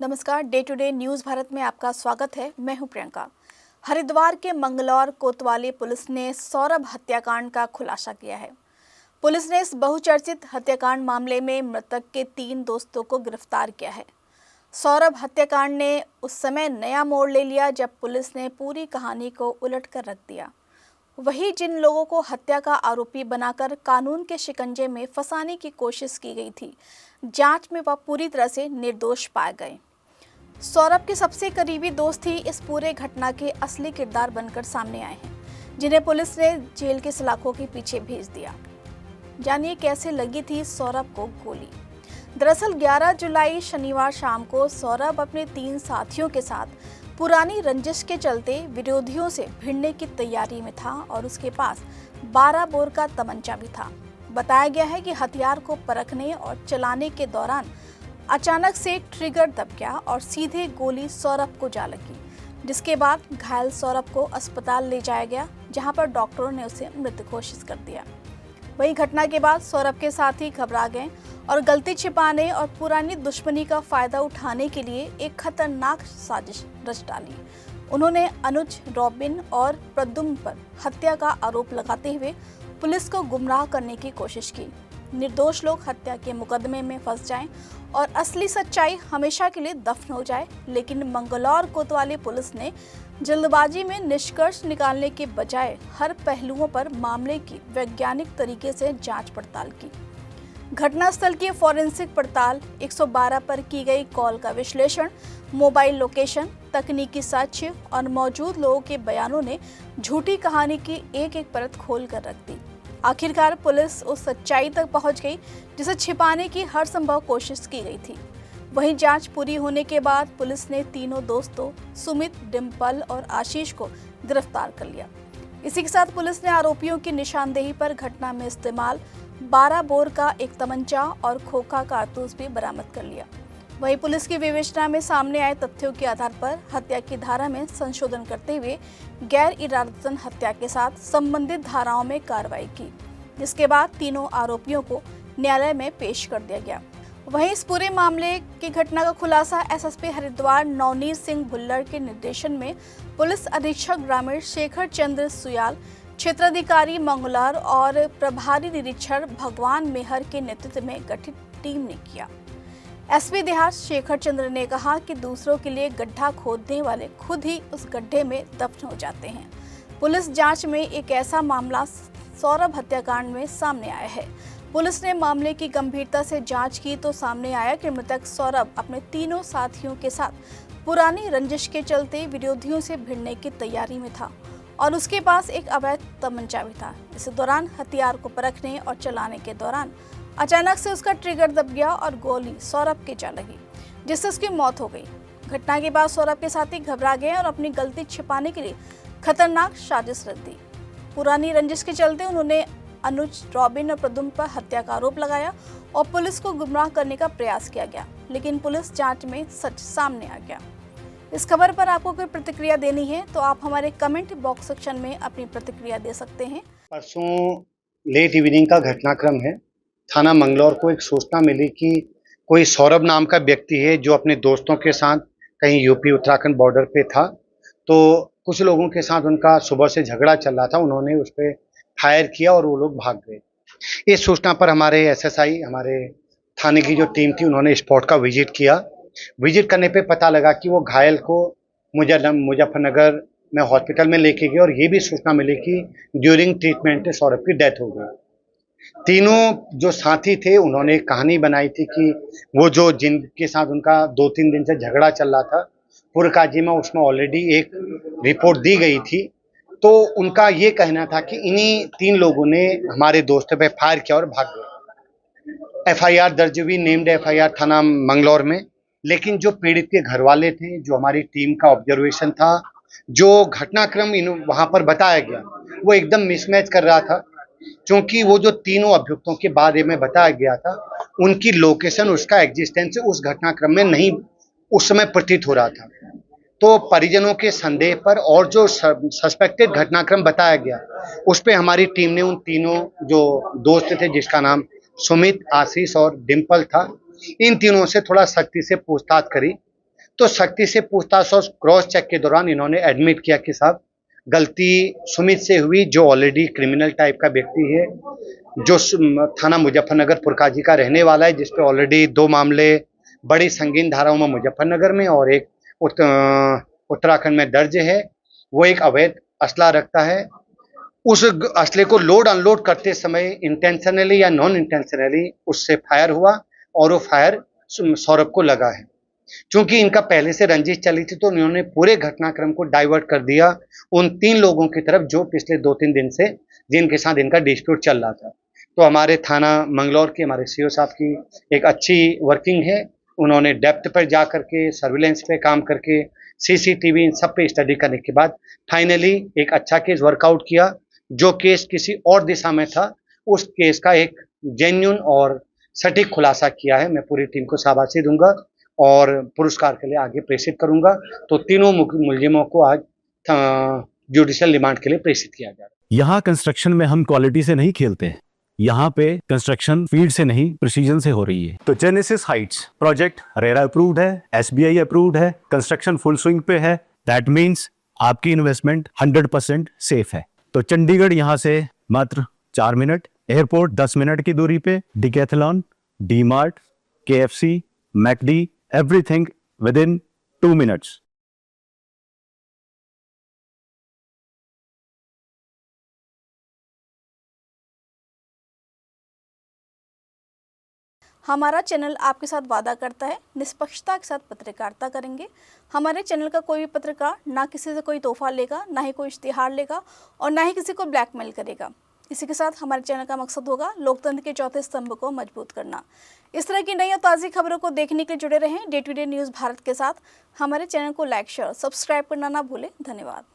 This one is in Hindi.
नमस्कार, day to day news Bharat में आपका स्वागत है। मैं हूं प्रियंका। हरिद्वार के मंगलौर कोतवाली पुलिस ने सौरभ हत्याकांड का खुलासा किया है। पुलिस ने इस बहुचर्चित हत्याकांड मामले में मृतक के 3 दोस्तों को गिरफ्तार किया है। सौरभ हत्याकांड ने उस समय नया मोड़ ले लिया जब पुलिस ने पूरी कहानी को उलट कर रख दिया। वही जिन लोगों को हत्या का आरोपी बनाकर कानून के शिकंजे में फंसाने की कोशिश की गई थी, जांच में वह पूरी तरह से निर्दोष पाए गए। सौरभ के सबसे करीबी दोस्त ही इस पूरे घटना के असली किरदार बनकर सामने आए हैं, जिन्हें पुलिस ने जेल के सलाखों के पीछे भेज दिया। जानिए कैसे लगी थी सौरभ को गोली। दरअसल 11 जुलाई शनिवार शाम को सौरभ अपने 3 साथियों के साथ पुरानी रंजिश के चलते विरोधियों से भिड़ने की तैयारी में था और उसके पास 12 बोर का तमंचा भी था। बताया गया है कि हथियार को परखने और चलाने के दौरान अचानक से ट्रिगर दब गया और सीधे गोली सौरभ को जा लगी, जिसके बाद घायल सौरभ को अस्पताल ले जाया गया, जहां पर डॉक्टरों ने उसे मृत घोषित कर दिया। वहीं घटना के बाद सौरभ के साथी घबरा गए और गलती छिपाने और पुरानी दुश्मनी का फायदा उठाने के लिए एक खतरनाक साजिश रच डाली। उन्होंने अनुज, रॉबिन और प्रद्युम्न पर हत्या का आरोप लगाते हुए पुलिस को गुमराह करने की कोशिश की। निर्दोष लोग हत्या के मुकदमे में फंस जाएं और असली सच्चाई हमेशा के लिए दफन हो जाए, लेकिन मंगलौर कोतवाली पुलिस ने जल्दबाजी में निष्कर्ष निकालने के बजाय हर पहलुओं पर मामले की वैज्ञानिक तरीके से जांच पड़ताल की। घटनास्थल की फॉरेंसिक पड़ताल, 112 पर की गई कॉल का विश्लेषण, मोबाइल लोकेशन, तकनीकी साक्ष्य और मौजूद लोगों के बयानों ने झूठी कहानी की एक-एक परत खोल कर रख दी। आखिरकार पुलिस उस सच्चाई तक पहुंच गई जिसे छिपाने की हर संभव कोशिश की गई थी। वहीं जांच पूरी होने के बाद पुलिस ने तीनों दोस्तों सुमित, डिम्पल और आशीष को गिरफ्तार कर लिया। इसी के साथ पुलिस ने आरोपियों की निशानदेही पर घटना में इस्तेमाल 12 बोर का एक तमंचा और खोखा कारतूस भी बरामद कर लिया। वहीं पुलिस की विवेचना में सामने आए तथ्यों के आधार पर हत्या की धारा में संशोधन करते हुए गैर इरादतन हत्या के साथ संबंधित धाराओं में कार्रवाई की, जिसके बाद तीनों आरोपियों को न्यायालय में पेश कर दिया गया। वहीं इस पूरे मामले की घटना का खुलासा एसएसपी हरिद्वार नवनीत सिंह भुल्लर के निर्देशन में पुलिस अधीक्षक ग्रामीण शेखर चंद्र सुयाल, क्षेत्राधिकारी मंगलौर और प्रभारी निरीक्षक भगवान मेहर के नेतृत्व में गठित टीम ने किया। एसपी देहात शेखर चंद्र ने कहा कि दूसरों के लिए गड्ढा खोदने वाले खुद ही उस गड्ढे में दफन हो जाते हैं। पुलिस जांच में एक ऐसा मामला सौरभ हत्याकांड में सामने आया है। पुलिस ने मामले की गंभीरता से जांच की तो सामने आया कि मृतक सौरभ अपने तीनों साथियों के साथ पुरानी रंजिश के चलते विरोधियों से भिड़ने की तैयारी में था और उसके पास एक अवैध तमंचा भी था। इस दौरान हथियार को परखने और चलाने के दौरान अचानक से उसका ट्रिगर दब गया और गोली सौरभ के जा लगी, जिससे उसकी मौत हो गई। घटना के बाद सौरभ के साथी घबरा गए और अपनी गलती छिपाने के लिए खतरनाक साजिश रच दी। पुरानी रंजिश के चलते उन्होंने अनुज, रॉबिन और प्रद्युम्न पर हत्या का आरोप लगाया और पुलिस को गुमराह करने का प्रयास किया गया, लेकिन पुलिस जांच में सच सामने आ गया। इस खबर पर आपको कोई प्रतिक्रिया देनी है तो आप हमारे कमेंट बॉक्स सेक्शन में अपनी प्रतिक्रिया दे सकते हैं। परसों लेट इवनिंग का घटनाक्रम है। थाना मंगलौर को एक सूचना मिली कि कोई सौरभ नाम का व्यक्ति है जो अपने दोस्तों के साथ कहीं यूपी उत्तराखंड बॉर्डर पे था। तो कुछ लोगों के साथ उनका सुबह से झगड़ा चल रहा था, उन्होंने उस पर फायर किया और वो लोग भाग गए। इस सूचना पर हमारे एसएसआई, हमारे थाने की जो टीम थी, उन्होंने स्पॉट का विजिट किया। विजिट करने पे पता लगा कि वो घायल को मुजफ्फरनगर में हॉस्पिटल में लेके गए और ये भी सूचना मिली कि ड्यूरिंग ट्रीटमेंट सौरभ की डेथ हो गई। तीनों जो साथी थे उन्होंने एक कहानी बनाई थी कि वो जो जिनके साथ उनका 2-3 दिन से झगड़ा चल रहा था, पुरकाजी में उसमें ऑलरेडी एक रिपोर्ट दी गई थी। तो उनका ये कहना था कि इन्हीं 3 लोगों ने हमारे दोस्त पे फायर किया और भाग गए। एफआईआर दर्ज हुई, नेम्ड एफआईआर थाना मंगलौर में। लेकिन जो पीड़ित के घर वाले थे, जो हमारी टीम का ऑब्जर्वेशन था, जो घटनाक्रम वहां पर बताया गया, वो एकदम मिसमैच कर रहा था, क्योंकि वो जो तीनों अभियुक्तों के बारे में बताया गया था, उनकी लोकेशन, उसका एग्जिस्टेंस उस घटनाक्रम में नहीं उस समय प्रतीत हो रहा था। तो परिजनों के संदेह पर और जो सस्पेक्टेड घटनाक्रम बताया गया, उस पे हमारी टीम ने उन तीनों जो दोस्त थे, जिसका नाम सुमित, आशीष और डिम्पल था, इन तीनों से थोड़ा सख्ती से पूछताछ करी तो सख्ती से पूछताछ और क्रॉस चेक के दौरान इन्होंने एडमिट किया कि साहब गलती सुमित से हुई, जो ऑलरेडी क्रिमिनल टाइप का व्यक्ति है, जो थाना मुजफ्फरनगर पुरकाजी का रहने वाला है, जिसपे ऑलरेडी 2 मामले बड़ी संगीन धाराओं में मुजफ्फरनगर में और एक उत्तराखंड में दर्ज है। वो एक अवैध असला रखता है। उस असले को लोड अनलोड करते समय इंटेंशनली या नॉन इंटेंशनली उससे फायर हुआ और वो फायर सौरभ को लगा है। चूंकि इनका पहले से रंजिश चली थी तो उन्होंने पूरे घटनाक्रम को डाइवर्ट कर दिया उन 3 लोगों की तरफ जो पिछले 2-3 दिन से जिनके साथ इनका डिस्प्यूट चल रहा था। तो हमारे थाना मंगलौर के हमारे सीओ साहब की एक अच्छी वर्किंग है। उन्होंने डेप्थ पर जा करके सर्विलेंस पे काम करके सीसीटीवी इन सब पे स्टडी करने के बाद फाइनली एक अच्छा केस वर्कआउट किया। जो केस किसी और दिशा में था, उस केस का एक जेन्युइन और सटीक खुलासा किया है। मैं पूरी टीम को शाबाशी दूंगा और पुरस्कार के लिए आगे प्रेषित करूंगा। तो तीनों मुलजिमों को आज जुडिशियल रिमांड के लिए प्रेषित किया जा रहा है। यहाँ कंस्ट्रक्शन में हम क्वालिटी से नहीं खेलते हैं। यहाँ पे कंस्ट्रक्शन फील्ड से नहीं प्रिसीजन से हो रही है। तो genesis Heights project RERA approved है, एसबीआई अप्रूव्ड है, कंस्ट्रक्शन फुल स्विंग पे है। दैट मीन्स आपकी इन्वेस्टमेंट 100% सेफ है। तो चंडीगढ़ यहाँ से मात्र 4 मिनट, एयरपोर्ट 10 मिनट की दूरी पे, decathlon, D mart, KFC, McD, everything with in 2 minutes. हमारा चैनल आपके साथ वादा करता है निष्पक्षता के साथ पत्रकारिता करेंगे। हमारे चैनल का कोई भी पत्रकार ना किसी से कोई तोहफा लेगा, ना ही कोई इश्तिहार लेगा और ना ही किसी को ब्लैकमेल करेगा। इसी के साथ हमारे चैनल का मकसद होगा लोकतंत्र के चौथे स्तंभ को मजबूत करना। इस तरह की नई और ताज़ी खबरों को देखने के लिए जुड़े रहें day to day news Bharat के साथ। हमारे चैनल को लाइक, शेयर, सब्सक्राइब करना ना भूलें। धन्यवाद।